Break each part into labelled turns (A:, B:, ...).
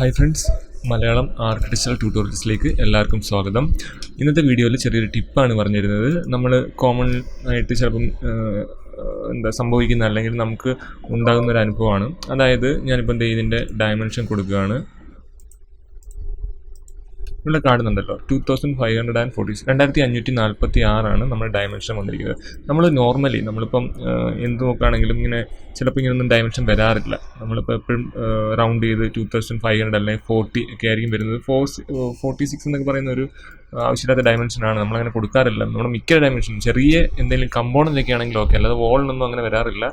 A: Hi friends, Malayalam Architecture Tutorials like എല്ലാവർക്കും സ്വാഗതം. ഇന്നത്തെ വീഡിയോയിൽ ചെറിയൊരു ടിപ്പാണ് പറഞ്ഞിരുന്നത്. നമ്മൾ കോമൺ ആയിട്ട് ചിലപ്പം സംഭവിക്കുന്ന അല്ലെങ്കിൽ നമുക്ക് ഉണ്ടാകുന്ന ഒരു അനുഭവമാണ്. അതായത് ഞാനിപ്പോൾ ഇതിൻ്റെ ഡയമെൻഷൻ കൊടുക്കുകയാണ്. ഇവിടെ കാണുന്നുണ്ടല്ലോ 2546 നമ്മുടെ ഡയമെൻഷൻ വന്നിരിക്കുന്നത്. നമ്മൾ നോർമലി നമ്മളിപ്പം എന്ത് നോക്കുകയാണെങ്കിലും ഇങ്ങനെ ചിലപ്പോൾ ഇങ്ങനെയൊന്നും ഡയമെൻഷൻ വരാറില്ല. നമ്മളിപ്പോൾ എപ്പോഴും റൗണ്ട് ചെയ്ത് 2500 അല്ലെങ്കിൽ 40 ഒക്കെ ആയിരിക്കും വരുന്നത്. 46 എന്നൊക്കെ പറയുന്ന ഒരു ആവശ്യമില്ലാത്ത ഡയമെൻഷനാണ്, നമ്മളങ്ങനെ കൊടുക്കാറില്ല. നമ്മുടെ മിക്ക ഡയമെൻഷനും ചെറിയ എന്തെങ്കിലും കമ്പോണൻ്റൊക്കെ ആണെങ്കിൽ ഓക്കെ, അല്ലാതെ വോളിനൊന്നും അങ്ങനെ വരാറില്ല.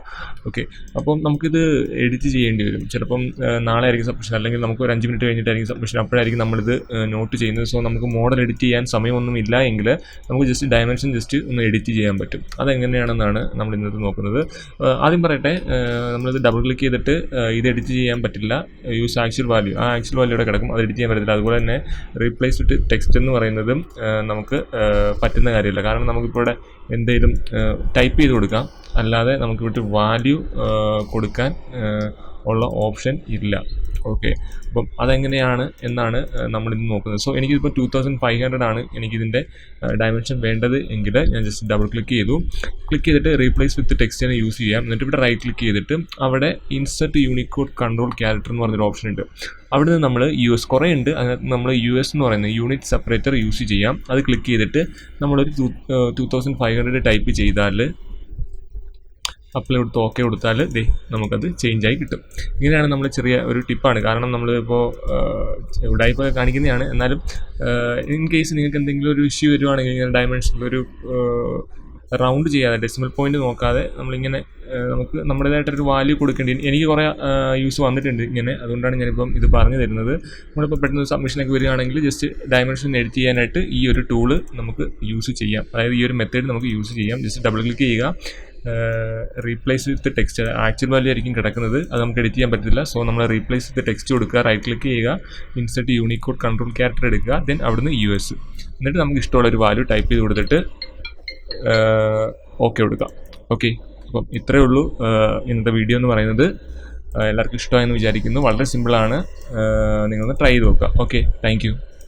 A: ഓക്കെ, അപ്പം നമുക്കിത് എഡിറ്റ് ചെയ്യേണ്ടി വരും. ചിലപ്പം നാളെ ആയിരിക്കും സബ്മിഷൻ, അല്ലെങ്കിൽ നമുക്ക് ഒരു 5 മിനിറ്റ് കഴിഞ്ഞിട്ടായിരിക്കും സബ്മിഷൻ, അപ്പോഴായിരിക്കും നമ്മളിത് നോട്ട് ചെയ്യുന്നത്. സോ നമുക്ക് മോഡൽ എഡിറ്റ് ചെയ്യാൻ സമയമൊന്നും ഇല്ല എങ്കിൽ നമുക്ക് ജസ്റ്റ് ഡയമെൻഷൻ ഒന്ന് എഡിറ്റ് ചെയ്യാൻ പറ്റും. അതെങ്ങനെയാണെന്നാണ് നമ്മൾ ഇന്നത്തെ നോക്കുന്നത്. ആദ്യം പറയട്ടെ, നമ്മളിത് ഡബിൾ ക്ലിക്ക് ചെയ്തിട്ട് ഇത് എഡിറ്റ് ചെയ്യാൻ പറ്റില്ല. യൂസ് ആക്ച്വൽ വാല്യൂ, ആ ആക്ച്വൽ വാല്യൂ ഇവിടെ കിടക്കും, അത് എഡിറ്റ് ചെയ്യാൻ പറ്റില്ല. അതുപോലെ തന്നെ റീപ്ലേസ് വിത്ത് ടെക്സ്റ്റ് എന്ന് പറയുന്നത് നമുക്ക് പറ്റുന്ന കാര്യമില്ല. കാരണം നമുക്കിപ്പോൾ ഇവിടെ എന്തെങ്കിലും ടൈപ്പ് ചെയ്ത് കൊടുക്കാം, അല്ലാതെ നമുക്ക് ഇവിടെ വാല്യൂ കൊടുക്കാൻ ഉള്ള ഓപ്ഷൻ ഇല്ല. ഓക്കെ, അപ്പം അതെങ്ങനെയാണ് എന്നാണ് നമ്മളിത് നോക്കുന്നത്. സോ എനിക്കിപ്പോൾ 2500 ആണ് എനിക്കിതിൻ്റെ ഡയമെൻഷൻ വേണ്ടത് എങ്കിൽ ഞാൻ ജസ്റ്റ് ഡബിൾ ക്ലിക്ക് ചെയ്തിട്ട് റീപ്ലേസ് വിത്ത് ടെക്സ്റ്റിനെ യൂസ് ചെയ്യാം. എന്നിട്ട് ഇവിടെ റൈറ്റ് ക്ലിക്ക് ചെയ്തിട്ട് അവിടെ ഇൻസെർട്ട് യൂണിക്കോഡ് കൺട്രോൾ ക്യാരക്ടർ എന്ന് പറഞ്ഞൊരു ഓപ്ഷൻ ഉണ്ട്. അവിടെ നിന്ന് നമ്മൾ US കുറേ ഉണ്ട്, അതിനകത്ത് നമ്മൾ US എന്ന് പറയുന്ന യൂണിറ്റ് സെപ്പറേറ്റർ യൂസ് ചെയ്യാം. അത് ക്ലിക്ക് ചെയ്തിട്ട് നമ്മളൊരു 2500 ടൈപ്പ് ചെയ്താൽ അപ്ലൈ കൊടുത്ത് ഓക്കെ കൊടുത്താൽ നമുക്കത് ചേഞ്ചായി കിട്ടും. ഇങ്ങനെയാണ് നമ്മൾ ചെറിയ ഒരു ടിപ്പാണ്. കാരണം നമ്മളിപ്പോൾ ഉടായിപ്പോൾ കാണിക്കുന്നതാണ്. എന്നാലും ഇൻ കേസ് നിങ്ങൾക്ക് എന്തെങ്കിലും ഒരു ഇഷ്യൂ വരുവാണെങ്കിൽ ഇങ്ങനെ ഡയമെൻഷനിലൊരു റൗണ്ട് ചെയ്യാതെ ഡെസിമൽ പോയിന്റ് നോക്കാതെ നമ്മളിങ്ങനെ നമുക്ക് നമ്മുടേതായിട്ടൊരു വാല്യൂ കൊടുക്കേണ്ടി, എനിക്ക് കുറേ യൂസ് വന്നിട്ടുണ്ട് ഇങ്ങനെ. അതുകൊണ്ടാണ് ഞാനിപ്പം ഇത് പറഞ്ഞു തരുന്നത്. നമ്മളിപ്പോൾ പെട്ടെന്ന് സബ്മിഷനൊക്കെ വരികയാണെങ്കിൽ ജസ്റ്റ് ഡയമെൻഷൻ എഡിറ്റ് ചെയ്യാനായിട്ട് ഈ ഒരു ടൂള് നമുക്ക് യൂസ് ചെയ്യാം. അതായത് ഈ ഒരു മെത്തേഡ് നമുക്ക് യൂസ് ചെയ്യാം. ജസ്റ്റ് ഡബിൾ ക്ലിക്ക് ചെയ്യുക, replace with text, actual value ആയിരിക്കും കിടക്കുന്നത്, അത് നമുക്ക് എഡിറ്റ് ചെയ്യാൻ പറ്റില്ല. സോ നമ്മൾ റീപ്ലേസ് വിത്ത് ടെക്സ്റ്റ് കൊടുക്കുക, റൈറ്റ് ക്ലിക്ക് ചെയ്യുക, ഇൻസെർട്ട് യൂണിക്കോഡ് കൺട്രോൾ ക്യാരക്ടർ എടുക്കുക, ദെൻ അവിടുന്ന് US, എന്നിട്ട് നമുക്ക് ഇഷ്ടമുള്ള ഒരു വാല്യൂ ടൈപ്പ് ചെയ്ത് കൊടുത്തിട്ട് ഓക്കെ കൊടുക്കാം. ഓക്കെ, അപ്പം ഇത്രയേ ഉള്ളൂ ഇന്നത്തെ വീഡിയോ എന്ന് പറയുന്നത്. എല്ലാവർക്കും ഇഷ്ടമായെന്ന് വിചാരിക്കുന്നു. വളരെ സിമ്പിളാണ്, നിങ്ങളൊന്ന് ട്രൈ ചെയ്ത് നോക്കുക. Okay, thank you.